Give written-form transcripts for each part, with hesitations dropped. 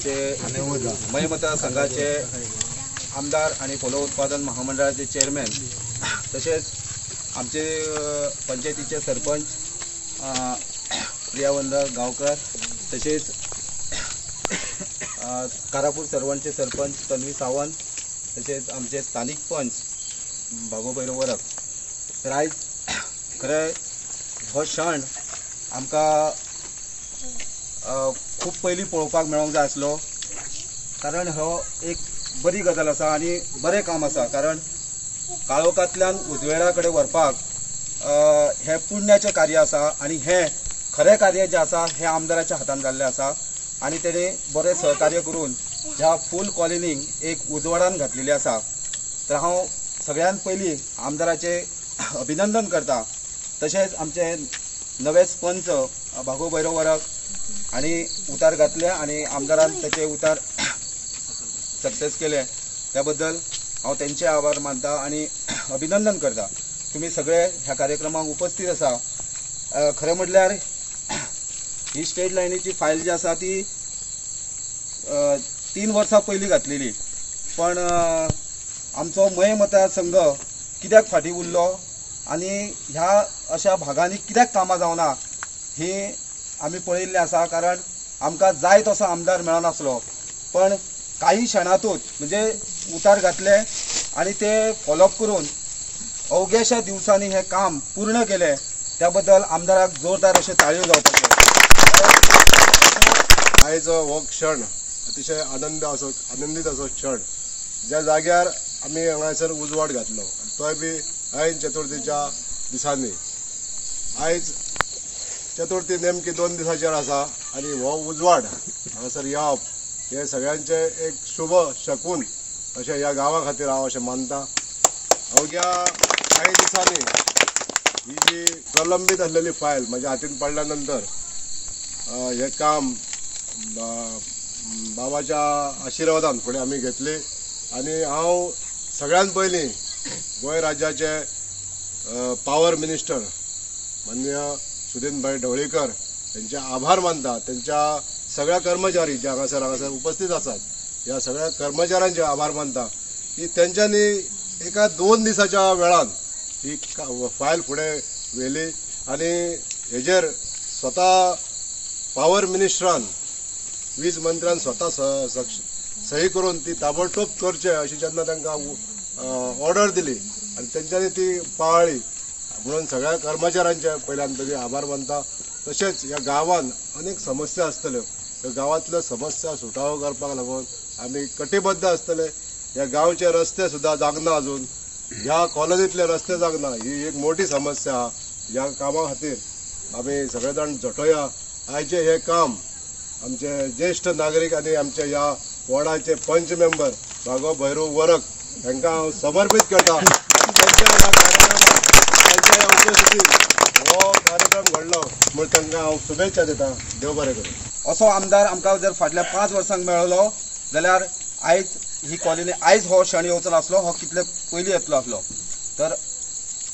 आमचे मय मतदारसंघाचे आमदार आणि फलो उत्पादन महामंडळाचे चेअरमॅन तसेच आमचे पंचायतीचे सरपंच प्रियावंदर गावकर तसेच कारापूर सर्वांचे सरपंच तन्वी सावंत तसेच आमचे स्थानिक पंच भागो भैरव वरक. तर आयज खरें हो क्षण आमकां खूब पयलीं पळोवपाक मेळोंक जाय आसलो, कारण हो एक बरी गजाल आसा आनी बरें काम आसा. कारण काळोखांतल्यान उजवेडा कडेन व्हरपाक हें पुण्याचें कार्य आसा आनी हें खरें कार्य जें आसा हें आमदाराच्या हातान जाल्लें आसा आनी तेणी बरें सहकार्य करून ह्या फूल कॉलनीक एक उजवाडान घातलेली आसा. तर हांव सगळ्यांत पयलीं आमदाराचें अभिनंदन करता. तशेंच आमचे नवे पंच भागो भैरव वरक हांणी उतार घातले आनी आमदारान ताचे उतार सक्सेस केले. त्या बद्दल हांव तेंचे आभार मानता आनी अभिनंदन करता. तुमी सगळे ह्या कार्यक्रमाक उपस्थित आसा. खरें म्हटल्यार ही स्टेट लायनीची फायल जी आसा ती 3 वर्सां पयलीं घातलेली, पण आमचो मय मतदारसंघ कित्याक फाटीं उरलो आनी ह्या अशा भागांनी कित्याक कामां जावना ही आमी पळयल्लें आसा. कारण आमकां जाय तसो आमदार मेळनासलो, पण काही क्षणांतूच म्हणजे उतार घातले आनी ते फॉलोअप करून अवघ्याशा दिवसांनी हे काम पूर्ण केले. त्या बद्दल आमदाराक जोरदार अशे ताळयो जावपाचे. आयज हो क्षण अतिशय आनंदीत असो क्षण ज्या जाग्यार आमी हांगासर उजवाड घातलो, तोय बी अयन चतुर्थीच्या दिसांनी. आयज चतुर्थी नेमकी 2 दिसांचेर आसा आनी हो उजवाड हांगासर येवप हे सगळ्यांचे एक शुभ शकून अशें ह्या गांवा खातीर हांव अशें मानता. अवघ्या काही दिसांनी ही जी प्रलंबीत आसलेली फायल म्हज्या हातीन पडल्या नंतर हे काम बाबाच्या आशिर्वादान फुडें आमी घेतली आनी हांव सगळ्यांत पयलीं गोंय राज्याचे पावर मिनिस्टर माननीय सुदीनभाई ढवळीकर त्यांचे आभार मानता. त्यांच्या सगळ्या कर्मचारी जे हांगासर उपस्थित आसात ह्या सगळ्या कर्मचाऱ्यांचे आभार मानता की तेंच्यांनी एका 2 दिसाच्या वेळान ही फायल फुडें व्हेली आनी हेजेर स्वता पावर मिनिस्टरान वीज मंत्र्यान स्वता सही करून ती ताबडतोब करचे अशी जेन्ना तांकां ऑर्डर दिली आनी तेंच्यांनी ती पाळली म्हणून सगळ्या कर्मचाऱ्यांचे पयल्यान तरी आभार मानता. तशेंच ह्या गांवांत अनेक समस्या आसतल्यो, ह्या गांवांतल्यो समस्या सुटावो करपाक लागून आमी कटिबद्ध आसतले. ह्या गांवचे रस्ते सुद्दां जागना अजून, ह्या कॉलनीतले रस्ते जागना, ही एक मोठी समस्या आहा. ह्या कामा खातीर आमी सगळे जाण झटोया. आयचे हे काम आमचे ज्येष्ठ नागरीक आनी आमचे ह्या वॉर्डाचे पंच मेंबर भागो भैरव वरक हांकां हांव समर्पीत करता. त्यांच्या उपस्थितीत हो कार्यक्रम घडलो म्हूण तांकां हांव शुभेच्छा दिता. देव बरें करूं. असो आमदार आमकां जर फाटल्या 5 वर्सांक मेळलो जाल्यार आयज ही कॉलनी आयज हो क्षण येवचो नासलो, हो कितले पयलीं येतलो आसलो. तर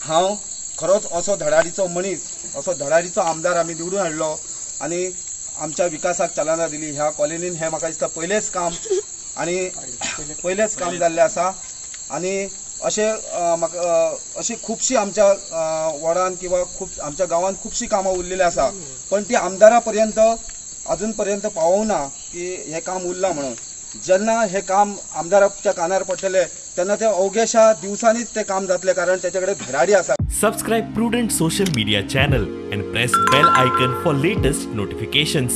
हांव खरोच असो धडाडीचो मनीस, असो धडाडीचो आमदार आमी निवडून हाडलो आनी आमच्या विकासाक चालना दिली. ह्या कॉलनीन हें म्हाका दिसता पयलेंच काम आनी पयलेंच काम जाल्लें आसा. आनी अशी खुबशीं आमच्या वॉर्डान किंवा खूब आमच्या गांवांत खुबशीं कामां उरलेलीं आसा, पण ती आमदारा पर्यंत अजून पर्यंत पावूंक ना की हें काम उरलां म्हणून. जेन्ना हें काम आमदाराच्या कानार पडटलें तेन्ना ते अवघ्याशा दिवसांनीच तें काम जातलें, कारण तेचे कडेन धडाडी आसा. Subscribe Prudent social media channel and press bell icon for latest notifications.